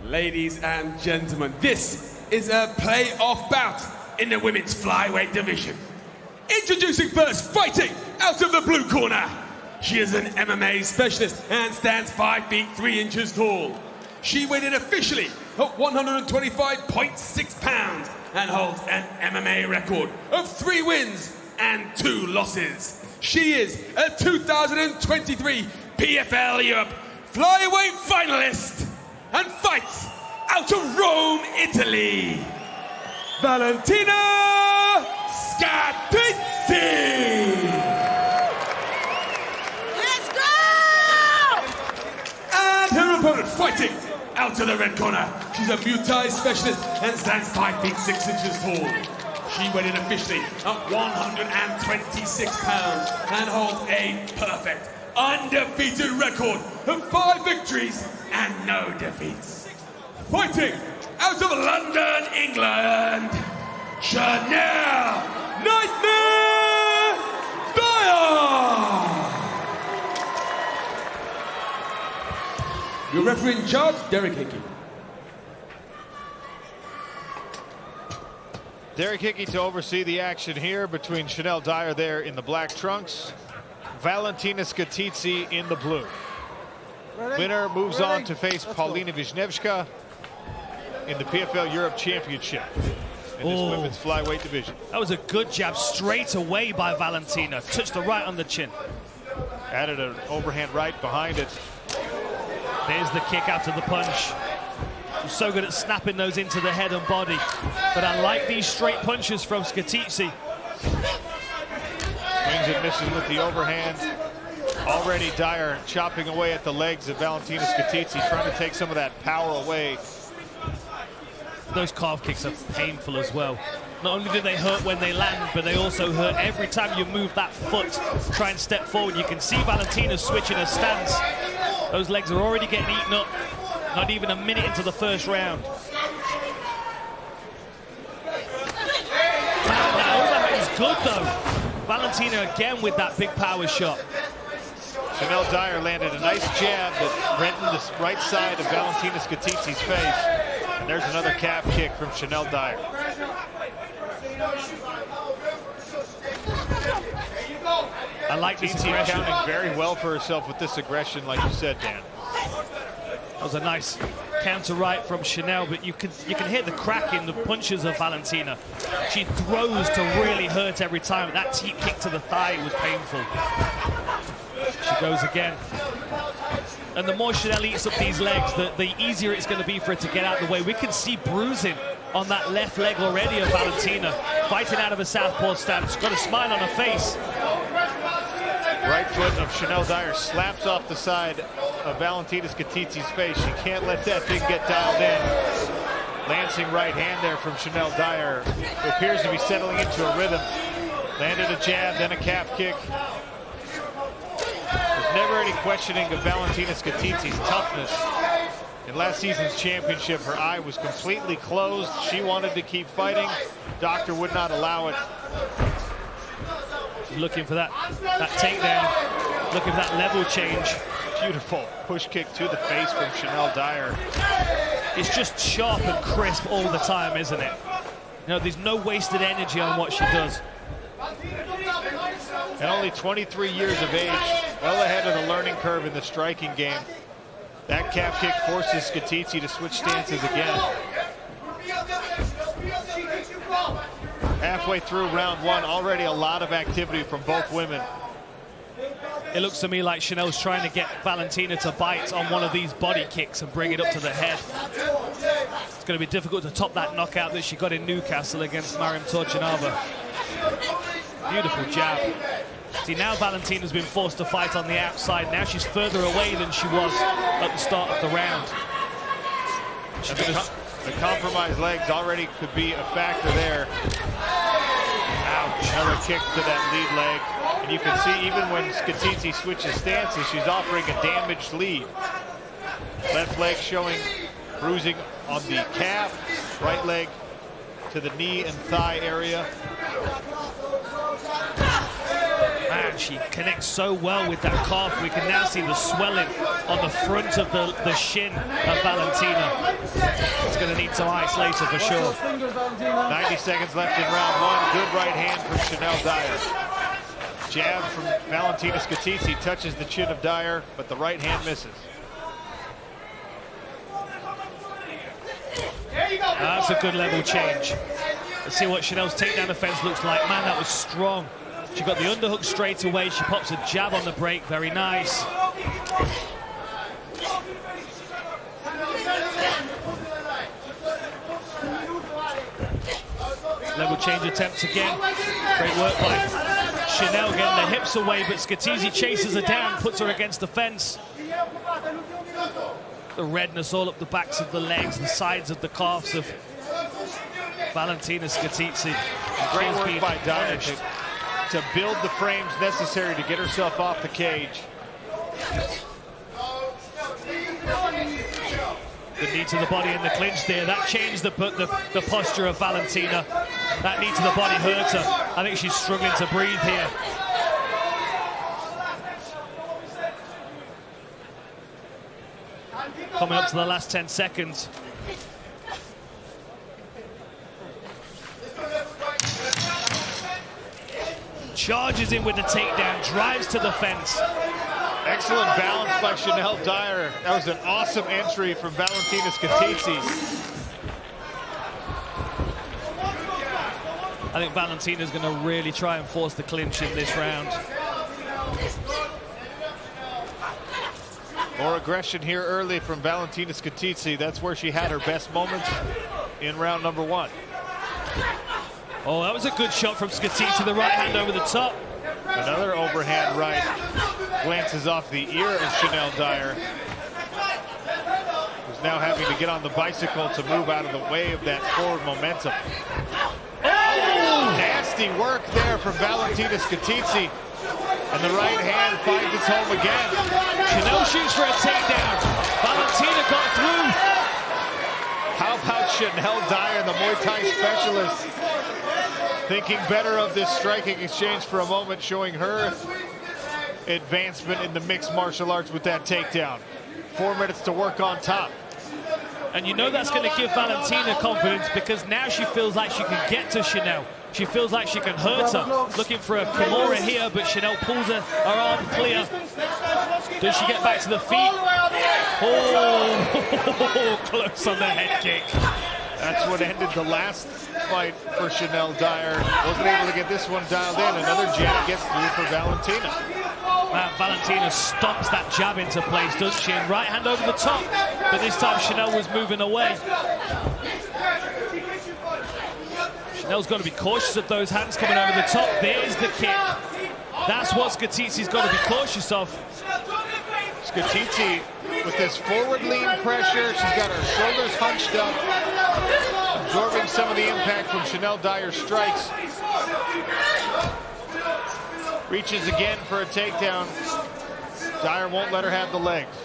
Ladies and gentlemen, this is a playoff bout in the women's flyweight division. Introducing first, fighting out of the blue corner. She is an MMA specialist and stands 5 feet 3 inches tall. She weighed in officially at 125.6 pounds and holds an MMA record of 3 wins and 2 losses. She is a 2023 PFL Europe Flyweight finalist and fights out of Rome, Italy, Valentina Scatizzi! Let's go! And her opponent fighting out of the red corner. She's a Muay Thai specialist and stands 5 feet 6 inches tall. She weighed in officially at 126 pounds and holds a perfect, undefeated record of 5 victories and no defeats. Fighting out of London, England, Shanelle Dyer! Your referee in charge, 𝗟𝗘𝗥𝗢𝗣𝗘𝗦. 𝗟𝗘𝗥𝗢𝗣𝗘𝗦 to oversee the action here between Shanelle Dyer there in the black trunks, Valentina Scatizzi in the blue. Winner moves on to face 𝗘𝗨𝗥𝗢𝗣𝗘𝗦 in the PFL Europe Championship in this women's flyweight division. That was a good jab straight away by Valentina. Touched her right on the chin. Added an overhand right behind it. There's the kick after the punch. She's so good at snapping those into the head and body. But I like these straight punches from Scatizzi. Swings and misses with the overhand. Already Dyer chopping away at the legs of Valentina Scatizzi, trying to take some of that power away. Those calf kicks are painful as well. Not only do they hurt when they land, but they also hurt every time you move that foot, try and step forward. You can see Valentina switching her stance. Those legs are already getting eaten up. Not even a minute into the first round. That is good though. Valentina again with that big power shot. Shanelle Dyer landed a nice jab that rented the right side of Valentina Scatizzi's face. And there's another calf kick from Shanelle Dyer. I like this aggression. Accounting very well for herself with this aggression, like you said, Dan. That was a nice counter right from Shanelle, but you can hear the crack in the punches of Valentina. She throws to really hurt every time. That teep kick to the thigh was painful. She goes again. And the more Shanelle eats up these legs, the easier it's going to be for her to get out of the way. We can see bruising on that left leg already of Valentina. Fighting out of a southpaw stance. Got a smile on her face. Right foot of Shanelle Dyer slaps off the side of Valentina Scatizzi's face. She can't let that thing get dialed in. Lancing right hand there from Shanelle Dyer, who appears to be settling into a rhythm. Landed a jab, then a calf kick. There's never any questioning of Valentina Scatizzi's toughness. In last season's championship, her eye was completely closed. She wanted to keep fighting. Doctor would not allow it. Looking for that takedown, looking for that level change. Beautiful push kick to the face from Shanelle Dyer. It's just sharp and crisp all the time, isn't it? You know, there's no wasted energy on what she does. And only 23 years of age, well ahead of the learning curve in the striking game. That calf kick forces Scatizzi to switch stances again. Halfway through round one, already a lot of activity from both women. It looks to me like Shanelle's trying to get Valentina to bite on one of these body kicks and bring it up to the head. It's going to be difficult to top that knockout that she got in Newcastle against 𝗟𝗘𝗔𝗚𝗏𝗘𝗦. Beautiful jab. See, now Valentina's been forced to fight on the outside. Now she's further away than she was at the start of the round. The compromised legs already could be a factor there. Ouch. Another kick to that lead leg. And you can see even when Scatizzi switches stances, she's offering a damaged lead. Left leg showing bruising on the calf. Right leg to the knee and thigh area. Man, she connects so well with that calf. We can now see the swelling on the front of the shin of Valentina. It's going to need some ice later for sure. 90 seconds left in round one. Good right hand from Shanelle Dyer. Jab from Valentina Scatizzi touches the chin of Dyer, but the right hand misses. That's a good level change. Let's see what Shanelle's takedown defense looks like. Man, that was strong. She got the underhook straight away. She pops a jab on the break. Very nice. Level change attempts again. Great work by Shanelle getting the hips away, but Scatizzi chases her down, puts her against the fence. The redness all up the backs of the legs, the sides of the calves of Valentina Scatizzi. Great work by Dyer to build the frames necessary to get herself off the cage. Good knee to the body in the clinch there. That changed the posture of Valentina. That knee to the body hurt her. I think she's struggling to breathe here. Coming up to the last 10 seconds. Charges in with the takedown, drives to the fence. Excellent balance by Shanelle Dyer. That was an awesome entry from Valentina Scatizzi. I think Valentina's going to really try and force the clinch in this round. More aggression here early from Valentina Scatizzi. That's where she had her best moments in round number one. Oh, that was a good shot from Scatizzi. The right hand over the top. Another overhand right glances off the ear of Shanelle Dyer, who's now having to get on the bicycle to move out of the way of that forward momentum. Oh! Nasty work there from Valentina Scatizzi. And the right hand finds its home again. Shanelle shoots for a takedown. Valentina got through. How about Shanelle Dyer, the Muay Thai specialist, thinking better of this striking exchange for a moment, showing her advancement in the mixed martial arts with that takedown. 4 minutes to work on top. And you know that's going to give Valentina confidence, because now she feels like she can get to Shanelle. She feels like she can hurt her. Looking for a Kimura here, but Shanelle pulls her arm clear. Does she get back to the feet? Oh, close on the head kick. That's what ended the last fight for Shanelle Dyer. Wasn't able to get this one dialed in. Another jab gets through for Valentina. Valentina stomps that jab into place, doesn't she? And right hand over the top. But this time Shanelle was moving away. Shanelle's got to be cautious of those hands coming over the top. There's the kick. That's what Scatizzi's got to be cautious of. Scatizzi with this forward lean pressure. She's got her shoulders hunched up, absorbing some of the impact from Shanelle Dyer's strikes. Reaches again for a takedown. Dyer won't let her have the legs.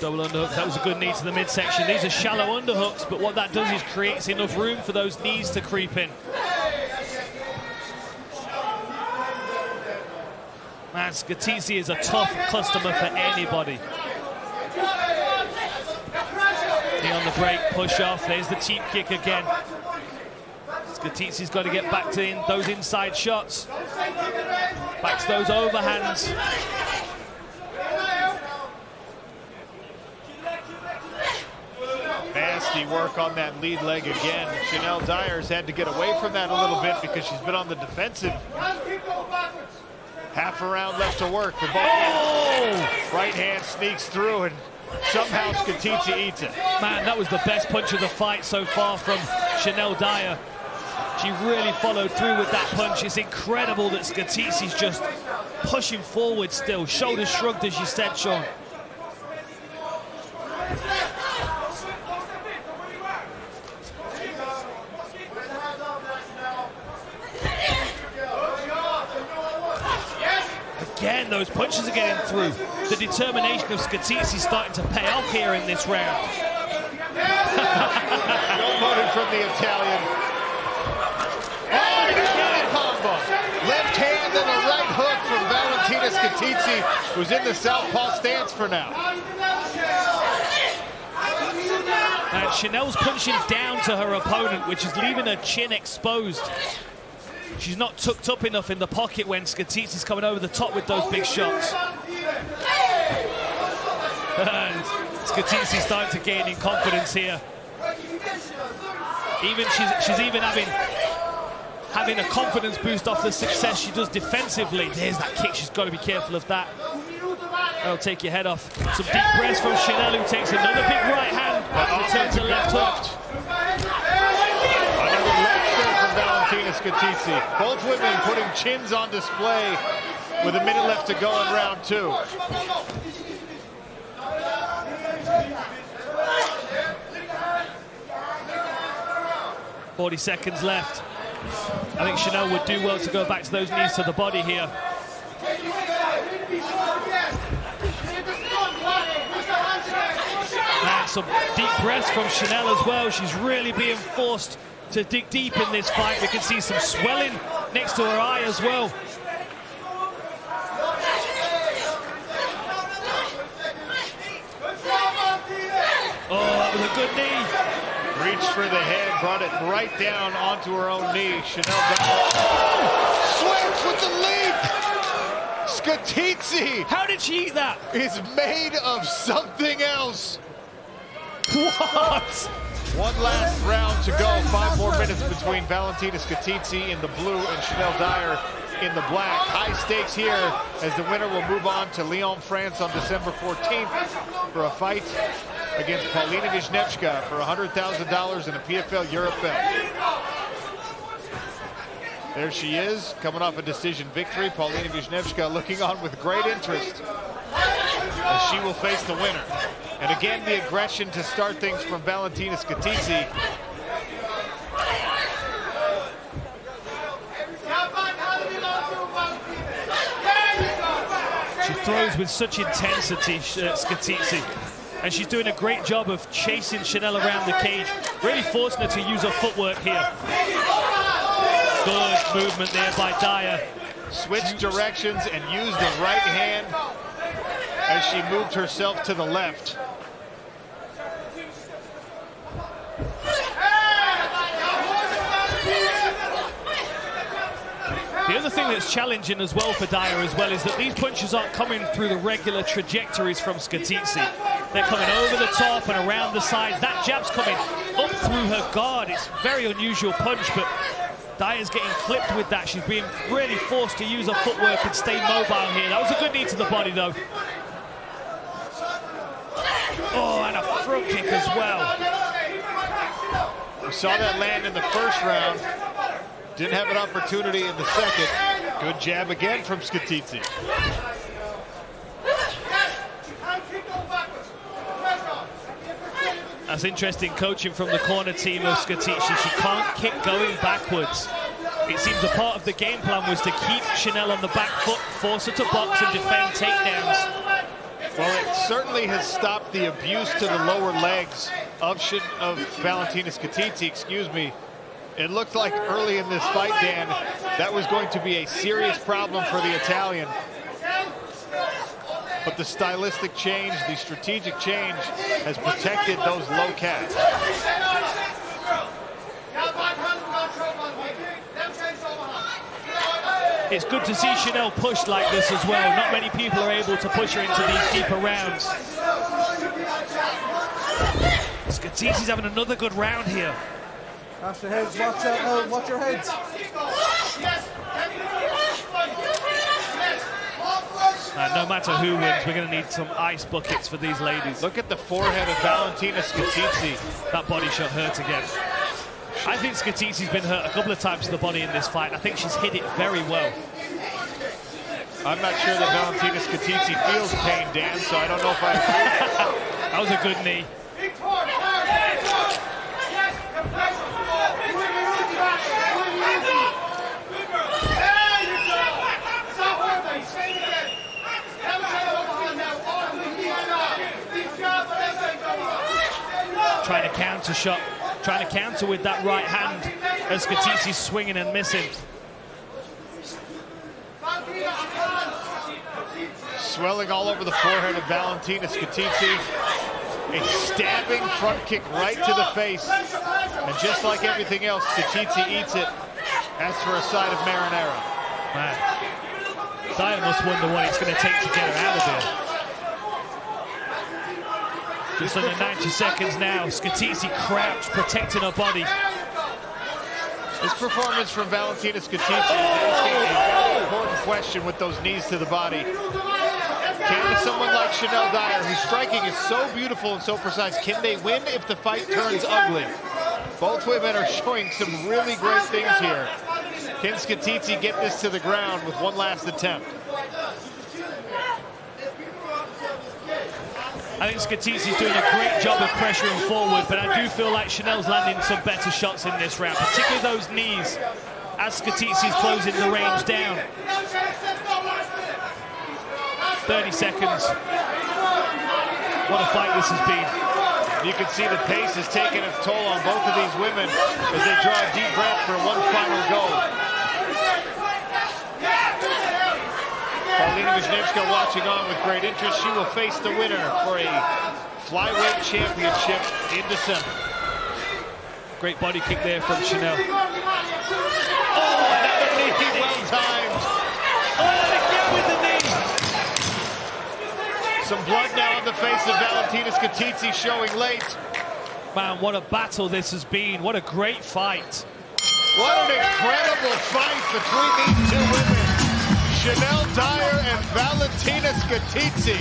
Double underhooks. That was a good knee to the midsection. These are shallow underhooks, but what that does is creates enough room for those knees to creep in. Man, Scatizzi is a tough customer for anybody. Knee on the break, push off. There's the cheap kick again. Scatizzi's got to get back to those inside shots. Back to those overhands. Nasty work on that lead leg again. Shanelle Dyer's had to get away from that a little bit because she's been on the defensive. Half a round left to work for both. Oh! Right hand sneaks through and somehow Scatizzi eats it. Man, that was the best punch of the fight so far from Shanelle Dyer. She really followed through with that punch. It's incredible that Scatizzi's just pushing forward still. Shoulders shrugged, as you said, Sean. Again, those punches are getting through. The determination of Scatizzi starting to pay off here in this round. No motive from the Italian. Oh, combo. Left hand, then Scatizzi, who's in the southpaw stance for now. And Shanelle's punching down to her opponent, which is leaving her chin exposed. She's not tucked up enough in the pocket when Scatizzi's coming over the top with those big shots. And Scatizzi's starting to gain in confidence here. She's even having a confidence boost off the success she does defensively. There's that kick. She's got to be careful of that. That'll take your head off. Some deep breaths from Shanelle, who takes another big right hand. Returns a left hook. Another left there from Valentina Scatizzi. Both women putting chins on display with a minute left to go in round 2. .40 seconds left. I think Shanelle would do well to go back to those knees to the body here. And some deep breaths from Shanelle as well. She's really being forced to dig deep in this fight. We can see some swelling next to her eye as well. Oh, that was a good knee. Reached for the head, brought it right down onto her own knee. Shanelle Dyer. Swift with the leap. Scatizzi. How did she eat that? Is made of something else. What? One last round to go. 5 more minutes between Valentina Scatizzi in the blue and Shanelle Dyer in the black. High stakes here as the winner will move on to Lyon, France on December 14th for a fight against 𝗘𝗨𝗥𝗢𝗣𝗘 for $100,000 and a PFL Europe Belt. There she is, coming off a decision victory. 𝗘𝗨𝗥𝗢𝗣𝗘 looking on with great interest as she will face the winner. And again, the aggression to start things from Valentina Scatizzi. She throws with such intensity, Scatizzi. And she's doing a great job of chasing Shanelle around the cage, really forcing her to use her footwork here. Good movement there by Dyer. Switched directions and used the right hand as she moved herself to the left. The other thing that's challenging as well for Dyer as well is that these punches aren't coming through the regular trajectories from Scatizzi. They're coming over the top and around the sides. That jab's coming up through her guard. It's a very unusual punch, but Dyer's getting clipped with that. She's being really forced to use her footwork and stay mobile here. That was a good knee to the body, though. Oh, and a front kick as well. We saw that land in the first round. Didn't have an opportunity in the second. Good jab again from Scatizzi. That's interesting coaching from the corner team of Scatizzi. She can't kick going backwards. It seems a part of the game plan was to keep Shanelle on the back foot, force her to box and defend takedowns. Well, it certainly has stopped the abuse to the lower legs of Valentina Scatizzi, excuse me. It looked like early in this fight, Dan, that was going to be a serious problem for the Italian. But the stylistic change, the strategic change has protected those low cats. It's good to see Shanelle pushed like this as well. Not many people are able to push her into these deeper rounds. Scatizzi's having another good round here. Watch your heads, watch your heads. No matter who wins, we're going to need some ice buckets for these ladies. Look at the forehead of Valentina Scatizzi. That body shot hurt again. I think Scatizzi's been hurt a couple of times to the body in this fight. I think she's hit it very well. I'm not sure that Valentina Scatizzi feels pain, Dan, so I don't know if I agree. That was a good knee. Trying to counter shot, trying to counter with that right hand as Scatizzi's swinging and missing. Swelling all over the forehead of Valentina Scatizzi. A stabbing front kick right to the face. And just like everything else, Scatizzi eats it. As for a side of marinara. Man, Dyer must wonder what it's going to take to get her out of there. Just under 90 seconds now. Scatizzi crouched, protecting her body. This performance from Valentina Scatizzi is asking a very important question with those knees to the body. Can someone like Shanelle Dyer, whose striking is so beautiful and so precise, can they win if the fight turns ugly? Both women are showing some really great things here. Can Scatizzi get this to the ground with one last attempt? I think Scatizzi's doing a great job of pressuring forward, but I do feel like Shanelle's landing some better shots in this round, particularly those knees, as Scatizzi's closing the range down. 30 seconds. What a fight this has been. You can see the pace is taking its toll on both of these women as they draw a deep breath for one final go. 𝗟𝗨𝗥𝗢𝗣𝗘 watching on with great interest. She will face the winner for a Flyweight Championship in December. Great body kick there from Shanelle. Oh, another knee, well timed. Oh, again with the knee. Some blood now on the face of Valentina Scatizzi showing late. Man, what a battle this has been. What a great fight. What an incredible fight between these two women. Shanelle Dyer and Valentina Scatizzi.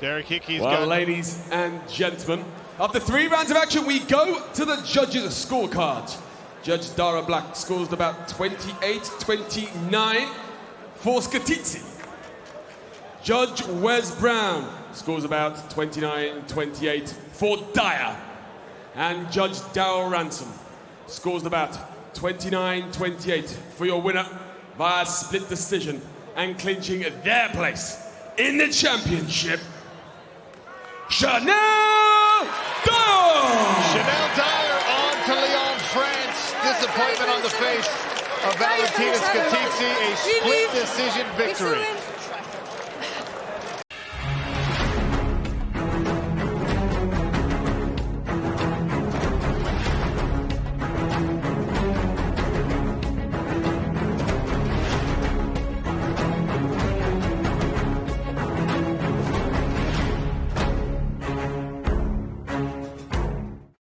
𝗟𝗘𝗥𝗢𝗣𝗘 Well, ladies and gentlemen, after 3 rounds of action, we go to the judges' scorecards. Judge Dara Black scores about 28-29 for Scatizzi. Judge Wes Brown scores about 29-28 for Dyer. And Judge Darrell Ransom scores about 29-28 for your winner via split decision and clinching their place in the championship, Shanelle Dyer! Shanelle Dyer on to Lyon, France. Disappointment on the face of Valentina Scatizzi, a split decision victory.